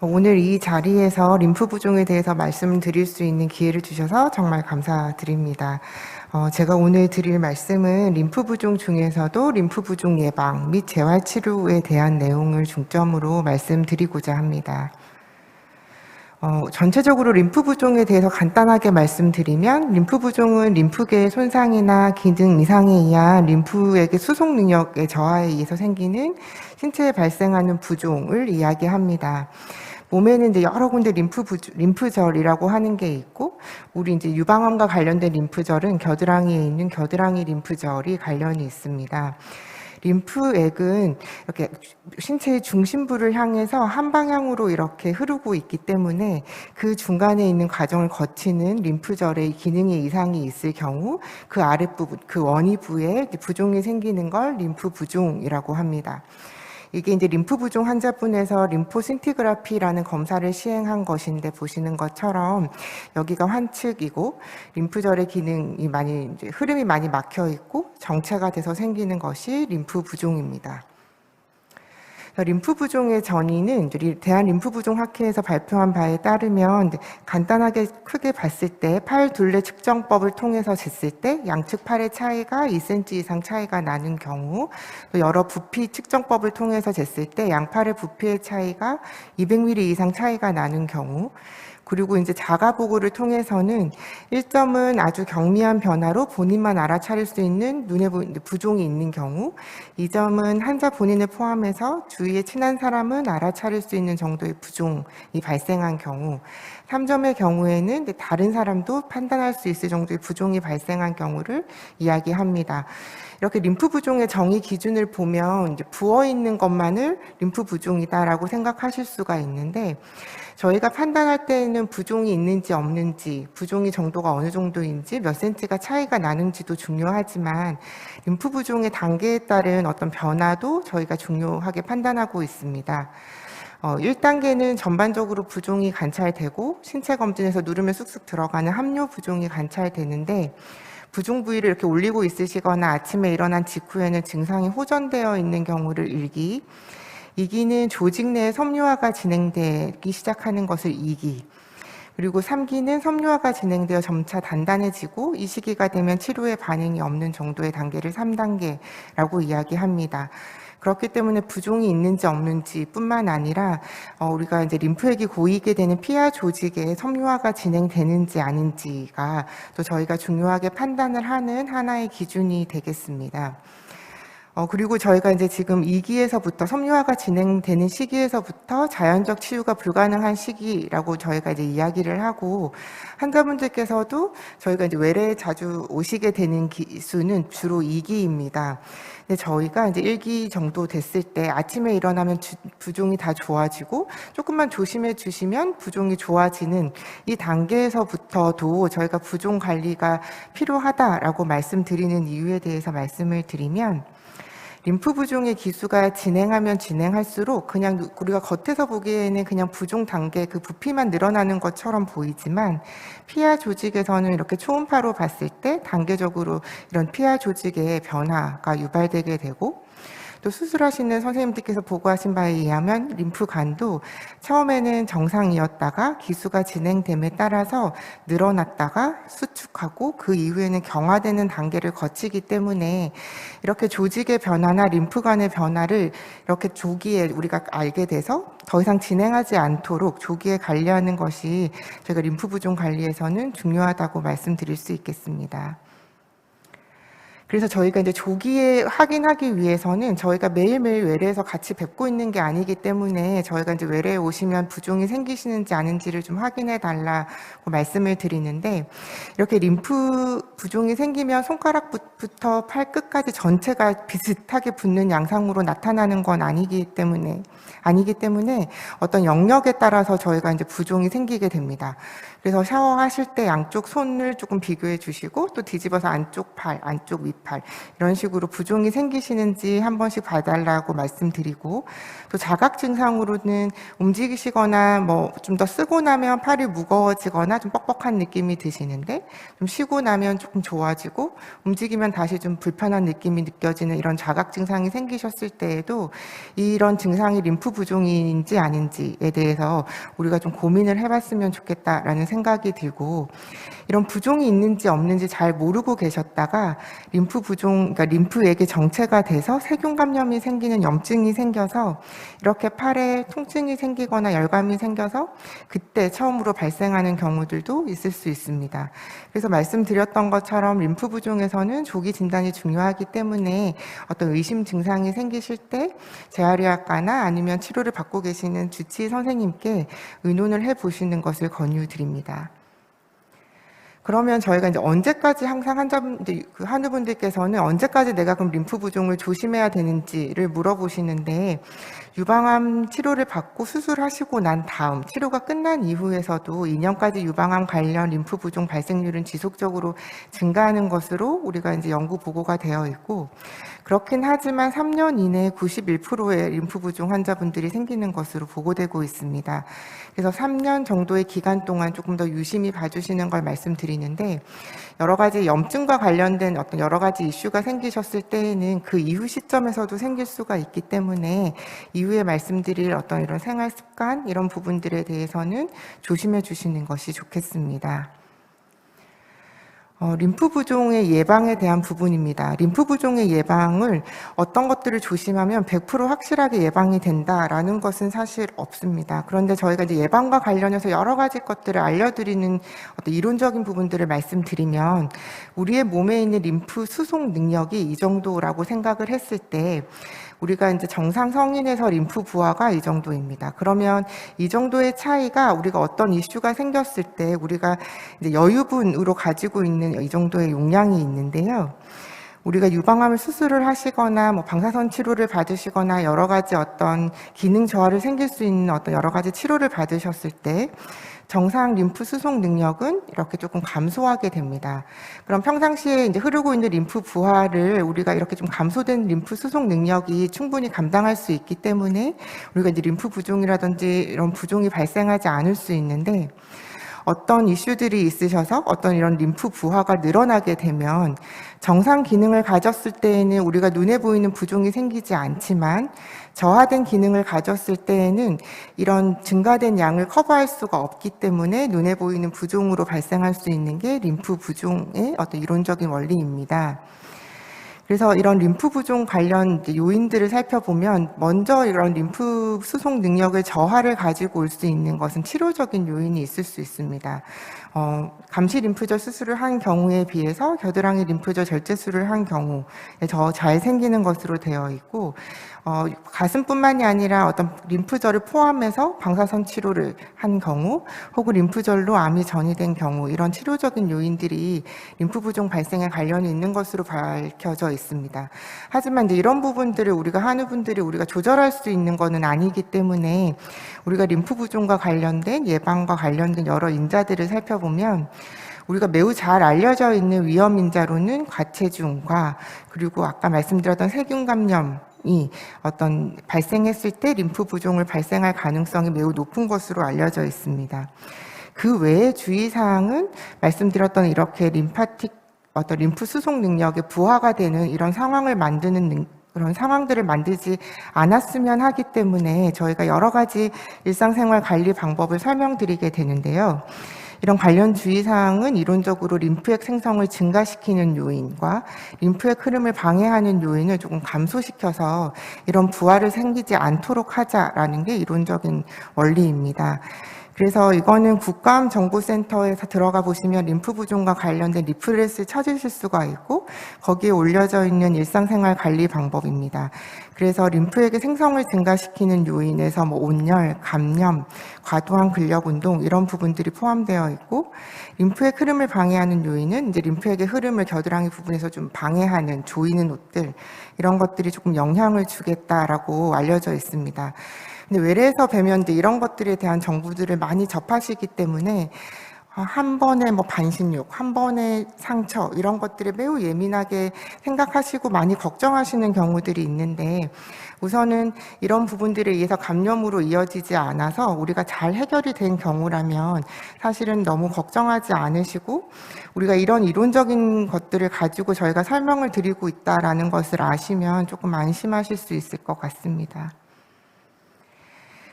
오늘 이 자리에서 림프 부종에 대해서 말씀드릴 수 있는 기회를 주셔서 정말 감사드립니다. 제가 오늘 드릴 말씀은 림프 부종 중에서도 림프 부종 예방 및 재활 치료에 대한 내용을 중점으로 말씀드리고자 합니다. 전체적으로 림프 부종에 대해서 간단하게 말씀드리면 림프 부종은 림프계의 손상이나 기능 이상에 의한 림프액의 수송 능력의 저하에 의해서 생기는 신체에 발생하는 부종을 이야기합니다. 몸에는 이제 여러 군데 림프절이라고 하는 게 있고, 우리 이제 유방암과 관련된 림프절은 겨드랑이에 있는 겨드랑이 림프절이 관련이 있습니다. 림프액은 이렇게 신체의 중심부를 향해서 한 방향으로 이렇게 흐르고 있기 때문에 그 중간에 있는 과정을 거치는 림프절의 기능에 이상이 있을 경우 그 아랫부분, 그 원위부에 부종이 생기는 걸 림프 부종이라고 합니다. 이게 이제 림프 부종 환자분에서 림포신티그라피라는 검사를 시행한 것인데, 보시는 것처럼 여기가 환측이고 림프절의 기능이 이제 흐름이 많이 막혀 있고 정체가 돼서 생기는 것이 림프 부종입니다. 림프 부종의 전이는 대한림프부종학회에서 발표한 바에 따르면 간단하게 크게 봤을 때 팔 둘레 측정법을 통해서 쟀을 때 양측 팔의 차이가 2cm 이상 차이가 나는 경우, 또 여러 부피 측정법을 통해서 쟀을 때 양팔의 부피의 차이가 200mm 이상 차이가 나는 경우, 그리고 이제 자가보고를 통해서는 1점은 아주 경미한 변화로 본인만 알아차릴 수 있는 눈에 보이는 부종이 있는 경우, 2점은 환자 본인을 포함해서 주위에 친한 사람은 알아차릴 수 있는 정도의 부종이 발생한 경우, 3점의 경우에는 다른 사람도 판단할 수 있을 정도의 부종이 발생한 경우를 이야기합니다. 이렇게 림프 부종의 정의 기준을 보면 이제 부어 있는 것만을 림프 부종이다라고 생각하실 수가 있는데, 저희가 판단할 때에는 부종이 있는지 없는지, 부종의 정도가 어느 정도인지, 몇 cm가 차이가 나는지도 중요하지만 림프 부종의 단계에 따른 어떤 변화도 저희가 중요하게 판단하고 있습니다. 1단계는 전반적으로 부종이 관찰되고 신체 검진에서 누르면 쑥쑥 들어가는 함요 부종이 관찰되는데, 부종 부위를 이렇게 올리고 있으시거나 아침에 일어난 직후에는 증상이 호전되어 있는 경우를 1기, 2기는 조직 내에 섬유화가 진행되기 시작하는 것을 2기, 그리고 3기는 섬유화가 진행되어 점차 단단해지고 이 시기가 되면 치료에 반응이 없는 정도의 단계를 3단계라고 이야기합니다. 그렇기 때문에 부종이 있는지 없는지 뿐만 아니라 우리가 이제 림프액이 고이게 되는 피하 조직에 섬유화가 진행되는지 아닌지가 또 저희가 중요하게 판단을 하는 하나의 기준이 되겠습니다. 그리고 저희가 이제 지금 2기에서부터 섬유화가 진행되는 시기에서부터 자연적 치유가 불가능한 시기라고 저희가 이제 이야기를 하고, 환자분들께서도 저희가 이제 외래에 자주 오시게 되는 기수는 주로 2기입니다. 근데 저희가 이제 1기 정도 됐을 때 아침에 일어나면 부종이 다 좋아지고 조금만 조심해 주시면 부종이 좋아지는 이 단계에서부터도 저희가 부종 관리가 필요하다라고 말씀드리는 이유에 대해서 말씀을 드리면, 림프 부종의 기수가 진행하면 진행할수록 그냥 우리가 겉에서 보기에는 그냥 부종 단계 그 부피만 늘어나는 것처럼 보이지만, 피하 조직에서는 이렇게 초음파로 봤을 때 단계적으로 이런 피하 조직의 변화가 유발되게 되고, 또 수술하시는 선생님들께서 보고하신 바에 의하면 림프관도 처음에는 정상이었다가 기수가 진행됨에 따라서 늘어났다가 수축하고 그 이후에는 경화되는 단계를 거치기 때문에 이렇게 조직의 변화나 림프관의 변화를 이렇게 조기에 우리가 알게 돼서 더 이상 진행하지 않도록 조기에 관리하는 것이 저희가 림프 부종 관리에서는 중요하다고 말씀드릴 수 있겠습니다. 그래서 저희가 이제 조기에 확인하기 위해서는 저희가 매일매일 외래에서 같이 뵙고 있는 게 아니기 때문에, 저희가 이제 외래에 오시면 부종이 생기시는지 아닌지를 좀 확인해 달라고 말씀을 드리는데, 이렇게 림프 부종이 생기면 손가락부터 팔 끝까지 전체가 비슷하게 붓는 양상으로 나타나는 건 아니기 때문에 어떤 영역에 따라서 저희가 이제 부종이 생기게 됩니다. 그래서 샤워하실 때 양쪽 손을 조금 비교해 주시고 또 뒤집어서 안쪽 팔, 안쪽 윗팔 이런 식으로 부종이 생기시는지 한 번씩 봐달라고 말씀드리고, 또 자각 증상으로는 움직이시거나 뭐 좀 더 쓰고 나면 팔이 무거워지거나 좀 뻑뻑한 느낌이 드시는데 좀 쉬고 나면 조금 좋아지고 움직이면 다시 좀 불편한 느낌이 느껴지는 이런 자각 증상이 생기셨을 때에도 이런 증상이 림프 부종인지 아닌지에 대해서 우리가 좀 고민을 해봤으면 좋겠다라는 생각이 들고, 이런 부종이 있는지 없는지 잘 모르고 계셨다가 림프 부종, 그러니까 림프액이 정체가 돼서 세균 감염이 생기는 염증이 생겨서 이렇게 팔에 통증이 생기거나 열감이 생겨서 그때 처음으로 발생하는 경우들도 있을 수 있습니다. 그래서 말씀드렸던 것처럼 림프 부종에서는 조기 진단이 중요하기 때문에 어떤 의심 증상이 생기실 때 재활의학과나 아니면 치료를 받고 계시는 주치의 선생님께 의논을 해 보시는 것을 권유드립니다. 그러면 저희가 이제 언제까지 항상 환자분들께서는 언제까지 내가 그럼 림프 부종을 조심해야 되는지를 물어보시는데, 유방암 치료를 받고 수술하시고 난 다음 치료가 끝난 이후에서도 2년까지 유방암 관련 림프 부종 발생률은 지속적으로 증가하는 것으로 우리가 이제 연구 보고가 되어 있고, 그렇긴 하지만 3년 이내에 91%의 림프 부종 환자분들이 생기는 것으로 보고되고 있습니다. 그래서 3년 정도의 기간 동안 조금 더 유심히 봐주시는 걸 말씀드리는데, 여러 가지 염증과 관련된 어떤 여러 가지 이슈가 생기셨을 때에는 그 이후 시점에서도 생길 수가 있기 때문에 이후에 말씀드릴 어떤 이런 생활 습관 이런 부분들에 대해서는 조심해 주시는 것이 좋겠습니다. 림프 부종의 예방에 대한 부분입니다. 림프 부종의 예방을 어떤 것들을 조심하면 100% 확실하게 예방이 된다라는 것은 사실 없습니다. 그런데 저희가 이제 예방과 관련해서 여러 가지 것들을 알려드리는 어떤 이론적인 부분들을 말씀드리면, 우리의 몸에 있는 림프 수송 능력이 이 정도라고 생각을 했을 때 우리가 이제 정상 성인에서 림프 부하가 이 정도입니다. 그러면 이 정도의 차이가 우리가 어떤 이슈가 생겼을 때 우리가 이제 여유분으로 가지고 있는 이 정도의 용량이 있는데요. 우리가 유방암을 수술을 하시거나 뭐 방사선 치료를 받으시거나 여러 가지 어떤 기능 저하를 생길 수 있는 어떤 여러 가지 치료를 받으셨을 때 정상 림프 수송 능력은 이렇게 조금 감소하게 됩니다. 그럼 평상시에 이제 흐르고 있는 림프 부하를 우리가 이렇게 좀 감소된 림프 수송 능력이 충분히 감당할 수 있기 때문에 우리가 이제 림프 부종이라든지 이런 부종이 발생하지 않을 수 있는데, 어떤 이슈들이 있으셔서 어떤 이런 림프 부하가 늘어나게 되면 정상 기능을 가졌을 때에는 우리가 눈에 보이는 부종이 생기지 않지만 저하된 기능을 가졌을 때에는 이런 증가된 양을 커버할 수가 없기 때문에 눈에 보이는 부종으로 발생할 수 있는 게 림프 부종의 어떤 이론적인 원리입니다. 그래서 이런 림프 부종 관련 요인들을 살펴보면, 먼저 이런 림프 수송 능력의 저하를 가지고 올 수 있는 것은 치료적인 요인이 있을 수 있습니다. 감시 림프절 수술을 한 경우에 비해서 겨드랑이 림프절 절제술을 한 경우에 더 잘 생기는 것으로 되어 있고, 가슴뿐만이 아니라 어떤 림프절을 포함해서 방사선 치료를 한 경우 혹은 림프절로 암이 전이된 경우, 이런 치료적인 요인들이 림프 부종 발생에 관련이 있는 것으로 밝혀져 있습니다. 하지만 이제 이런 부분들을 우리가 환우분들이 우리가 조절할 수 있는 것은 아니기 때문에 우리가 림프 부종과 관련된 예방과 관련된 여러 인자들을 살펴보면, 우리가 매우 잘 알려져 있는 위험 인자로는 과체중과 그리고 아까 말씀드렸던 세균 감염이 어떤 발생했을 때 림프 부종을 발생할 가능성이 매우 높은 것으로 알려져 있습니다. 그 외에 주의사항은 말씀드렸던 이렇게 어떤 림프 수송 능력의 부하가 되는 이런 상황을 만드는 그런 상황들을 만들지 않았으면 하기 때문에 저희가 여러 가지 일상생활 관리 방법을 설명드리게 되는데요. 이런 관련 주의사항은 이론적으로 림프액 생성을 증가시키는 요인과 림프액 흐름을 방해하는 요인을 조금 감소시켜서 이런 부하를 생기지 않도록 하자라는 게 이론적인 원리입니다. 그래서 이거는 국가암정보센터에서 들어가 보시면 림프 부종과 관련된 리플렛을 찾으실 수가 있고, 거기에 올려져 있는 일상생활 관리 방법입니다. 그래서 림프액의 생성을 증가시키는 요인에서 뭐 온열, 감염, 과도한 근력 운동 이런 부분들이 포함되어 있고, 림프액 흐름을 방해하는 요인은 이제 림프액의 흐름을 겨드랑이 부분에서 좀 방해하는 조이는 옷들, 이런 것들이 조금 영향을 주겠다라고 알려져 있습니다. 근데 외래에서 뵈면 이런 것들에 대한 정보들을 많이 접하시기 때문에 한 번에 뭐 반신욕, 한 번에 상처 이런 것들에 매우 예민하게 생각하시고 많이 걱정하시는 경우들이 있는데 우선은 이런 부분들에 의해서 감염으로 이어지지 않아서 우리가 잘 해결이 된 경우라면 사실은 너무 걱정하지 않으시고 우리가 이런 이론적인 것들을 가지고 저희가 설명을 드리고 있다라는 것을 아시면 조금 안심하실 수 있을 것 같습니다.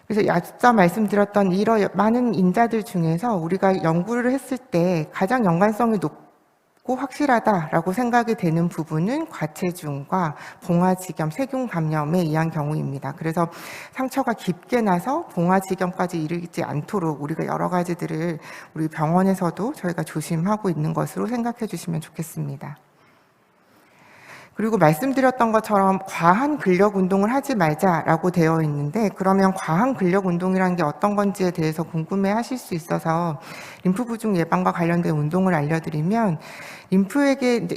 그래서 앞서 말씀드렸던 이런 많은 인자들 중에서 우리가 연구를 했을 때 가장 연관성이 높고 확실하다라고 생각이 되는 부분은 과체중과 봉화지겸, 세균 감염에 의한 경우입니다. 그래서 상처가 깊게 나서 봉화지겸까지 이르지 않도록 우리가 여러 가지들을 우리 병원에서도 저희가 조심하고 있는 것으로 생각해 주시면 좋겠습니다. 그리고 말씀드렸던 것처럼 과한 근력 운동을 하지 말자라고 되어 있는데 그러면 과한 근력 운동이라는 게 어떤 건지에 대해서 궁금해 하실 수 있어서 림프 부종 예방과 관련된 운동을 알려드리면 림프에게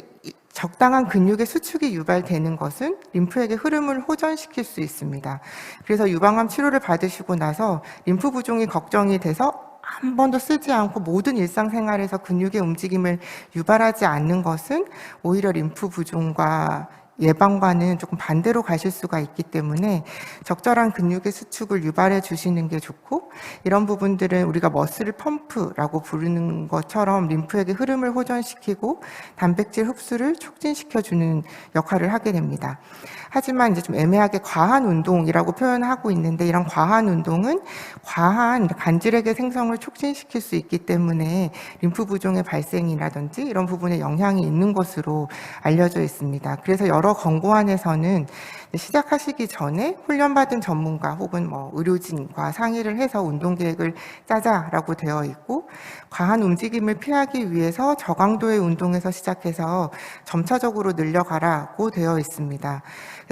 적당한 근육의 수축이 유발되는 것은 림프에게 흐름을 호전시킬 수 있습니다. 그래서 유방암 치료를 받으시고 나서 림프 부종이 걱정이 돼서 한 번도 쓰지 않고 모든 일상생활에서 근육의 움직임을 유발하지 않는 것은 오히려 림프 부종과 예방과는 조금 반대로 가실 수가 있기 때문에 적절한 근육의 수축을 유발해 주시는 게 좋고 이런 부분들은 우리가 머슬 펌프라고 부르는 것처럼 림프에게 흐름을 호전시키고 단백질 흡수를 촉진시켜 주는 역할을 하게 됩니다. 하지만 이제 좀 애매하게 과한 운동이라고 표현하고 있는데 이런 과한 운동은 과한 간질액의 생성을 촉진시킬 수 있기 때문에 림프 부종의 발생이라든지 이런 부분에 영향이 있는 것으로 알려져 있습니다. 그래서 여러 권고안에서는 시작하시기 전에 훈련받은 전문가 혹은 뭐 의료진과 상의를 해서 운동 계획을 짜자라고 되어 있고 과한 움직임을 피하기 위해서 저강도의 운동에서 시작해서 점차적으로 늘려가라고 되어 있습니다.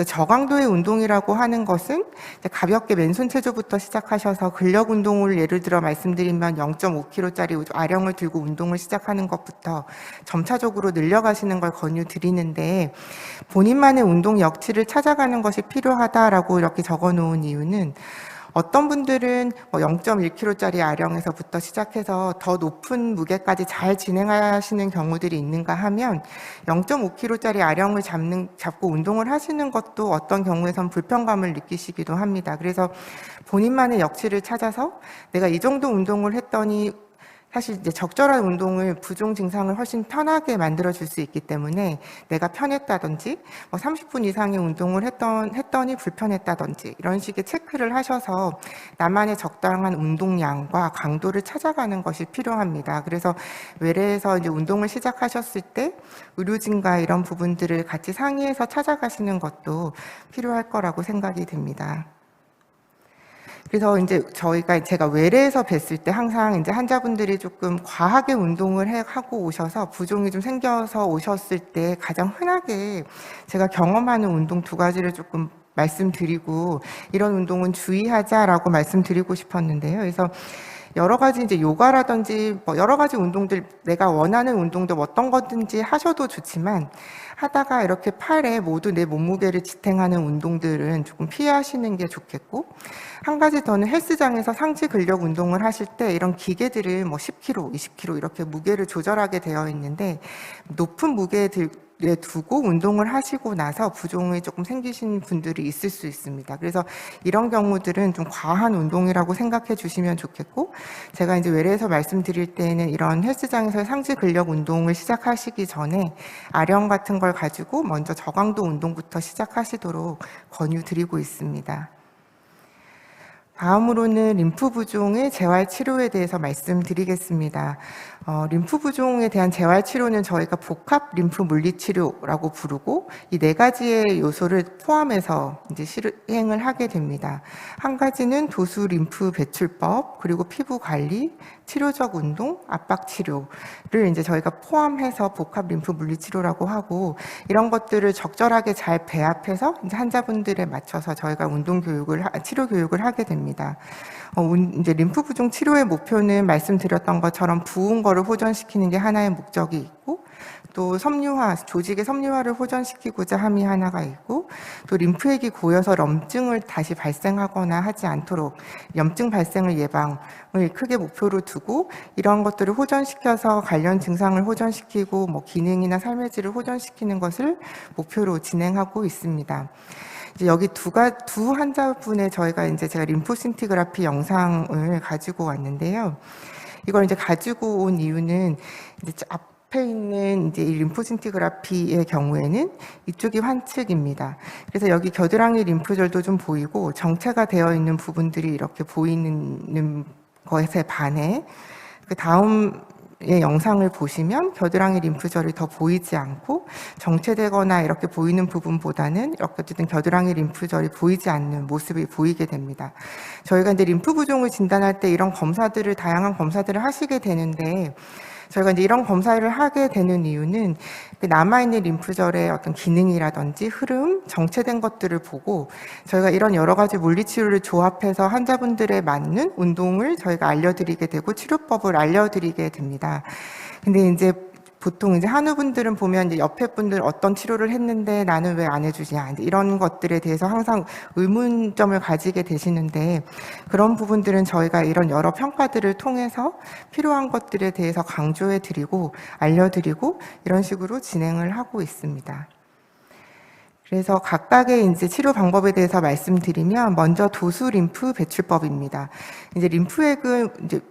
저강도의 운동이라고 하는 것은 가볍게 맨손 체조부터 시작하셔서 근력 운동을 예를 들어 말씀드리면 0.5kg짜리 아령을 들고 운동을 시작하는 것부터 점차적으로 늘려가시는 걸 권유드리는데 본인만의 운동 역치를 찾아가는 것이 필요하다라고 이렇게 적어 놓은 이유는 어떤 분들은 0.1kg짜리 아령에서부터 시작해서 더 높은 무게까지 잘 진행하시는 경우들이 있는가 하면 0.5kg짜리 아령을 잡고 운동을 하시는 것도 어떤 경우에선 불편감을 느끼시기도 합니다. 그래서 본인만의 역치를 찾아서 내가 이 정도 운동을 했더니 사실 이제 적절한 운동을 부종 증상을 훨씬 편하게 만들어 줄 수 있기 때문에 내가 편했다든지 30분 이상의 운동을 했더니 불편했다든지 이런 식의 체크를 하셔서 나만의 적당한 운동량과 강도를 찾아가는 것이 필요합니다. 그래서 외래에서 이제 운동을 시작하셨을 때 의료진과 이런 부분들을 같이 상의해서 찾아가시는 것도 필요할 거라고 생각이 됩니다. 그래서 이제 제가 외래에서 뵀을 때 항상 이제 환자분들이 조금 과하게 운동을 하고 오셔서 부종이 좀 생겨서 오셨을 때 가장 흔하게 제가 경험하는 운동 두 가지를 조금 말씀드리고 이런 운동은 주의하자라고 말씀드리고 싶었는데요. 그래서 여러 가지 이제 요가라든지 여러 가지 운동들 내가 원하는 운동도 어떤 거든지 하셔도 좋지만 하다가 이렇게 팔에 모두 내 몸무게를 지탱하는 운동들은 조금 피하시는 게 좋겠고 한 가지 더는 헬스장에서 상체 근력 운동을 하실 때 이런 기계들을 10kg, 20kg 이렇게 무게를 조절하게 되어 있는데 높은 무게에 두고 운동을 하시고 나서 부종이 조금 생기신 분들이 있을 수 있습니다. 그래서 이런 경우들은 좀 과한 운동이라고 생각해 주시면 좋겠고 제가 이제 외래에서 말씀드릴 때는 이런 헬스장에서 상체 근력 운동을 시작하시기 전에 아령 같은 걸 가지고 먼저 저강도 운동부터 시작하시도록 권유드리고 있습니다. 다음으로는 림프 부종의 재활 치료에 대해서 말씀드리겠습니다. 림프 부종에 대한 재활 치료는 저희가 복합 림프 물리 치료라고 부르고 이 네 가지의 요소를 포함해서 이제 시행을 하게 됩니다. 한 가지는 도수 림프 배출법, 그리고 피부 관리, 치료적 운동, 압박 치료를 이제 저희가 포함해서 복합 림프 물리 치료라고 하고 이런 것들을 적절하게 잘 배합해서 이제 환자분들에 맞춰서 저희가 치료 교육을 하게 됩니다. 합니다. 이제 림프 부종 치료의 목표는 말씀드렸던 것처럼 부은 거를 호전시키는 게 하나의 목적이 있고, 또 섬유화, 조직의 섬유화를 호전시키고자 함이 하나가 있고, 또 림프액이 고여서 염증을 다시 발생하거나 하지 않도록 염증 발생을 예방을 크게 목표로 두고, 이런 것들을 호전시켜서 관련 증상을 호전시키고 뭐 기능이나 삶의 질을 호전시키는 것을 목표로 진행하고 있습니다. 이제 여기 두 환자분의 저희가 이제 제가 림프신티그라피 영상을 가지고 왔는데요. 이걸 이제 가지고 온 이유는 이제 앞에 있는 이제 이 림프신티그라피의 경우에는 이쪽이 환측입니다. 그래서 여기 겨드랑이 림프절도 좀 보이고 정체가 되어 있는 부분들이 이렇게 보이는 것에 반해 그 다음 영상을 보시면 겨드랑이 림프절이 더 보이지 않고 정체되거나 이렇게 보이는 부분보다는 이렇게 어쨌든 겨드랑이 림프절이 보이지 않는 모습이 보이게 됩니다. 저희가 이제 림프 부종을 진단할 때 이런 검사들을 다양한 검사들을 하시게 되는데 저희가 이제 이런 검사를 하게 되는 이유는 남아있는 림프절의 어떤 기능이라든지 흐름, 정체된 것들을 보고 저희가 이런 여러 가지 물리치료를 조합해서 환자분들에 맞는 운동을 저희가 알려드리게 되고 치료법을 알려드리게 됩니다. 근데 이제 보통 이제 한우분들은 보면 이제 옆에 분들 어떤 치료를 했는데 나는 왜 안 해주냐 이런 것들에 대해서 항상 의문점을 가지게 되시는데 그런 부분들은 저희가 이런 여러 평가들을 통해서 필요한 것들에 대해서 강조해 드리고 알려드리고 이런 식으로 진행을 하고 있습니다. 그래서 각각의 이제 치료 방법에 대해서 말씀드리면 먼저 도수 림프 배출법입니다. 이제 림프액은 이제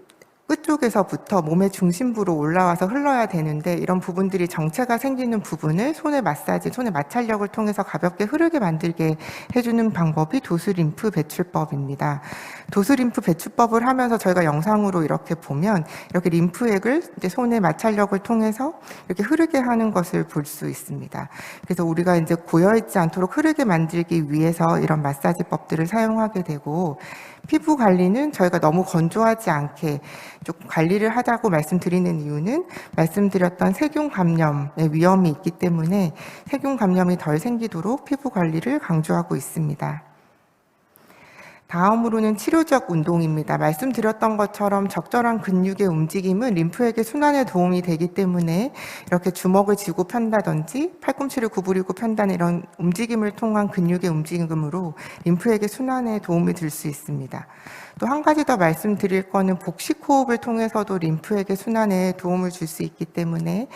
끝쪽에서부터 몸의 중심부로 올라와서 흘러야 되는데 이런 부분들이 정체가 생기는 부분을 손의 마사지, 손의 마찰력을 통해서 가볍게 흐르게 만들게 해주는 방법이 도수림프 배출법입니다. 도수림프 배출법을 하면서 저희가 영상으로 이렇게 보면 이렇게 림프액을 이제 손의 마찰력을 통해서 이렇게 흐르게 하는 것을 볼 수 있습니다. 그래서 우리가 이제 고여있지 않도록 흐르게 만들기 위해서 이런 마사지법들을 사용하게 되고 피부 관리는 저희가 너무 건조하지 않게 조금 관리를 하자고 말씀드리는 이유는 말씀드렸던 세균 감염의 위험이 있기 때문에 세균 감염이 덜 생기도록 피부 관리를 강조하고 있습니다. 다음으로는 치료적 운동입니다. 말씀드렸던 것처럼 적절한 근육의 움직임은 림프액의 순환에 도움이 되기 때문에 이렇게 주먹을 쥐고 편다든지 팔꿈치를 구부리고 편다는 이런 움직임을 통한 근육의 움직임으로 림프액의 순환에 도움이 될 수 있습니다. 또 한 가지 더 말씀드릴 거는 복식 호흡을 통해서도 림프액의 순환에 도움을 줄 수 있기 때문에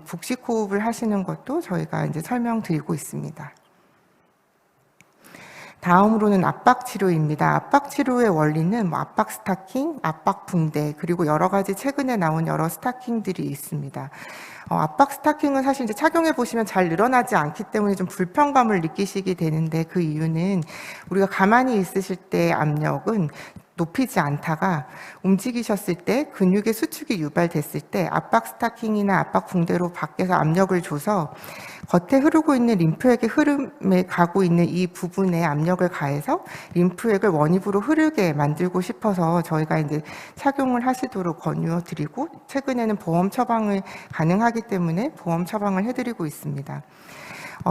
복식 호흡을 하시는 것도 저희가 이제 설명드리고 있습니다. 다음으로는 압박 치료입니다. 압박 치료의 원리는 압박 스타킹, 압박 붕대, 그리고 여러 가지 최근에 나온 여러 스타킹들이 있습니다. 압박 스타킹은 사실 이제 착용해 보시면 잘 늘어나지 않기 때문에 좀 불편감을 느끼시게 되는데 그 이유는 우리가 가만히 있으실 때 압력은 높이지 않다가 움직이셨을 때 근육의 수축이 유발됐을 때 압박 스타킹이나 압박 붕대로 밖에서 압력을 줘서 겉에 흐르고 있는 림프액의 흐름에 가고 있는 이 부분에 압력을 가해서 림프액을 원입으로 흐르게 만들고 싶어서 저희가 이제 착용을 하시도록 권유드리고 최근에는 보험 처방을 가능하기 때문에 보험 처방을 해드리고 있습니다.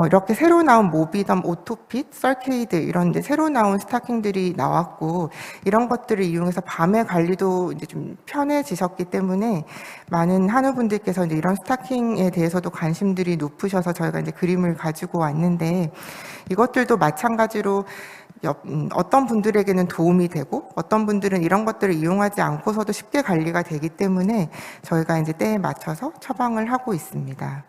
이렇게 새로 나온 모비덤, 오토핏, 썰케이드 이런 이제 새로 나온 스타킹들이 나왔고 이런 것들을 이용해서 밤의 관리도 이제 좀 편해지셨기 때문에 많은 한우분들께서 이제 이런 스타킹에 대해서도 관심들이 높으셔서 저희가 이제 그림을 가지고 왔는데 이것들도 마찬가지로 어떤 분들에게는 도움이 되고 어떤 분들은 이런 것들을 이용하지 않고서도 쉽게 관리가 되기 때문에 저희가 이제 때에 맞춰서 처방을 하고 있습니다.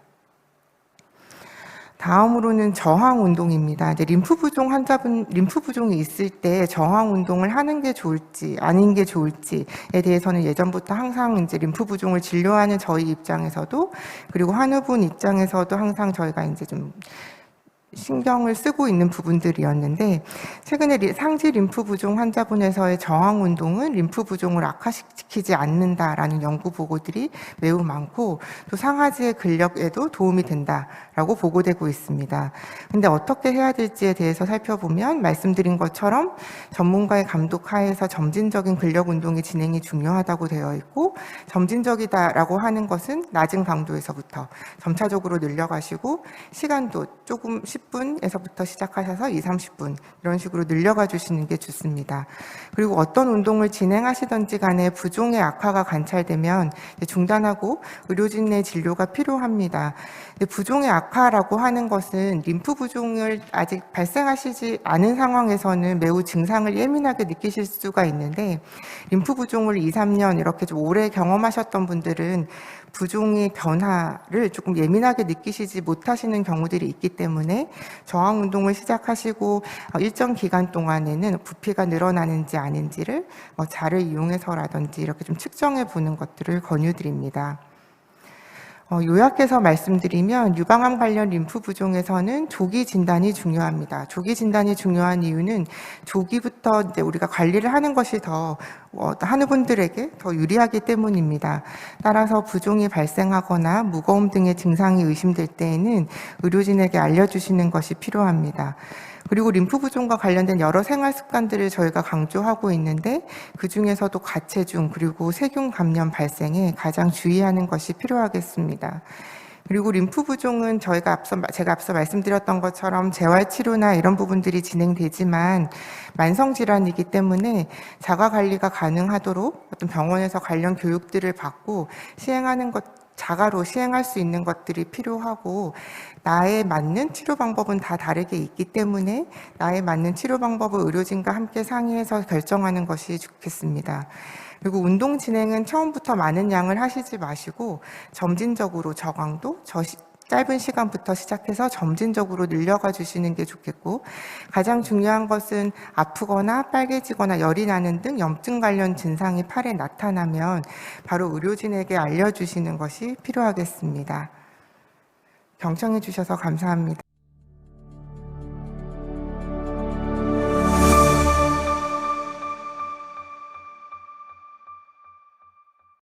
다음으로는 저항 운동입니다. 이제 림프 부종이 있을 때 저항 운동을 하는 게 좋을지 아닌 게 좋을지에 대해서는 예전부터 항상 이제 림프 부종을 진료하는 저희 입장에서도 그리고 한우분 입장에서도 항상 저희가 이제 좀 신경을 쓰고 있는 부분들이었는데 최근에 상지 림프 부종 환자분에서의 저항 운동은 림프 부종을 악화시키지 않는다라는 연구 보고들이 매우 많고 또 상하지의 근력에도 도움이 된다라고 보고되고 있습니다. 근데 어떻게 해야 될지에 대해서 살펴보면 말씀드린 것처럼 전문가의 감독 하에서 점진적인 근력 운동이 진행이 중요하다고 되어 있고 점진적이다라고 하는 것은 낮은 강도에서부터 점차적으로 늘려가시고 시간도 조금 10분에서부터 시작하셔서 20-30분 이런 식으로 늘려가 주시는 게 좋습니다. 그리고 어떤 운동을 진행하시든지 간에 부종의 악화가 관찰되면 중단하고 의료진의 진료가 필요합니다. 부종의 악화라고 하는 것은 림프 부종을 아직 발생하시지 않은 상황에서는 매우 증상을 예민하게 느끼실 수가 있는데, 림프 부종을 2-3년 이렇게 좀 오래 경험하셨던 분들은 부종의 변화를 조금 예민하게 느끼시지 못하시는 경우들이 있기 때문에 저항 운동을 시작하시고 일정 기간 동안에는 부피가 늘어나는지 아닌지를 자를 이용해서라든지 이렇게 좀 측정해 보는 것들을 권유드립니다. 요약해서 말씀드리면 유방암 관련 림프 부종에서는 조기 진단이 중요합니다. 조기 진단이 중요한 이유는 조기부터 이제 우리가 관리를 하는 것이 더 하는 분들에게 더 유리하기 때문입니다. 따라서 부종이 발생하거나 무거움 등의 증상이 의심될 때에는 의료진에게 알려주시는 것이 필요합니다. 그리고 림프 부종과 관련된 여러 생활 습관들을 저희가 강조하고 있는데, 그 중에서도 가체중 그리고 세균 감염 발생에 가장 주의하는 것이 필요하겠습니다. 그리고 림프 부종은 제가 앞서 말씀드렸던 것처럼 재활 치료나 이런 부분들이 진행되지만 만성 질환이기 때문에 자가 관리가 가능하도록 어떤 병원에서 관련 교육들을 받고 자가로 시행할 수 있는 것들이 필요하고, 나에 맞는 치료 방법은 다 다르게 있기 때문에 나에 맞는 치료 방법을 의료진과 함께 상의해서 결정하는 것이 좋겠습니다. 그리고 운동 진행은 처음부터 많은 양을 하시지 마시고 점진적으로 저강도, 짧은 시간부터 시작해서 점진적으로 늘려가 주시는 게 좋겠고, 가장 중요한 것은 아프거나 빨개지거나 열이 나는 등 염증 관련 증상이 팔에 나타나면 바로 의료진에게 알려주시는 것이 필요하겠습니다. 경청해 주셔서 감사합니다.